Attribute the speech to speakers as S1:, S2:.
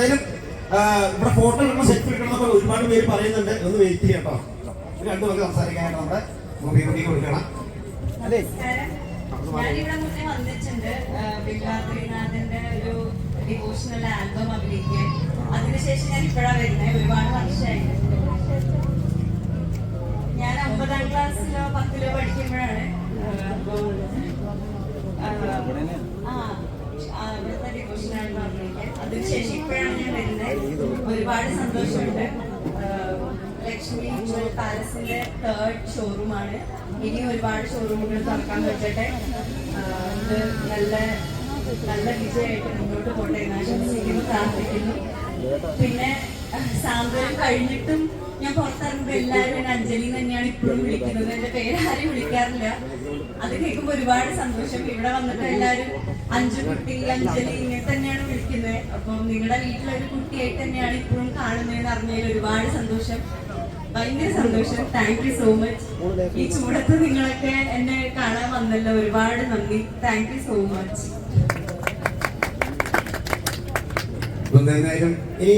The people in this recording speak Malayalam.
S1: എന്തായാലും ഇവിടെ ഫോട്ടോ എടുക്കണം, സെൽഫി എടുക്കണം എന്നൊക്കെ ഒരുപാട് പേര് പറയുന്നുണ്ട്. ഒന്ന് വെയിറ്റ് ചെയ്യാം കേട്ടോ. രണ്ടു പേർക്ക് സംസാരിക്കാനായിട്ട് നമ്മുടെ കുട്ടിക്ക് കൊടുക്കണം. അല്ലേ,
S2: ഞാനിവിടെ മുന്നേ വന്നിട്ടുണ്ട് വില്ലാത്രിനാഥന്റെ ഒരു ഡിവോഷണൽ ആൽബം അഭിനയിക്കാൻ. അതിനുശേഷം ഞാൻ ഇപ്പോഴാണ് വരുന്നത്. ഒരുപാട് വർഷമായി. ഞാൻ 9ാം ക്ലാസ്സിലോ 10ിലോ പഠിക്കുമ്പോഴാണ് അവിടുത്തെ ഡിവോഷണൽ ആൽബം അഭിനയിക്കാൻ. അതിനുശേഷം ഇപ്പോഴാണ് ഞാൻ വരുന്നത്. ഒരുപാട് സന്തോഷമുണ്ട്. ലക്ഷ്മി ജുവൽ പാലസിന്റെ 3rd ഷോറൂമാണ്. ഇനി ഒരുപാട് ഷോറൂമുകൾ തുറക്കാൻ പറ്റട്ടെ. ഇത് നല്ല നല്ല വിജയമായിട്ട് മുന്നോട്ട് പോട്ടെ എന്ന് ആശംസിക്കുന്നു, പ്രാർത്ഥിക്കുന്നു. പിന്നെ സാന്ത്വനം കഴിഞ്ഞിട്ടും ഞാൻ പുറത്തിറങ്ങുമ്പോൾ എല്ലാവരും എന്നെ അഞ്ജലി തന്നെയാണ് ഇപ്പോഴും വിളിക്കുന്നത്. എന്റെ പേരാരും വിളിക്കാറില്ല. അത് കേൾക്കുമ്പോൾ ഒരുപാട് സന്തോഷം. ഇവിടെ വന്നിട്ട് എല്ലാവരും അഞ്ജുകുട്ടി, അഞ്ജലി ഇങ്ങനെ തന്നെയാണ് വിളിക്കുന്നത്. അപ്പം നിങ്ങളുടെ വീട്ടിലൊരു കുട്ടിയായിട്ട് തന്നെയാണ് ഇപ്പോഴും കാണുന്നതെന്ന് അറിഞ്ഞതിൽ ഒരുപാട് സന്തോഷം, ഭയങ്കര സന്തോഷം. Thank you so much. ഈ ചൂടത്ത് നിങ്ങളൊക്കെ എന്നെ കാണാൻ വന്നല്ലോ, ഒരുപാട് നന്ദി. Thank you so much.
S1: എന്തായാലും ഇനി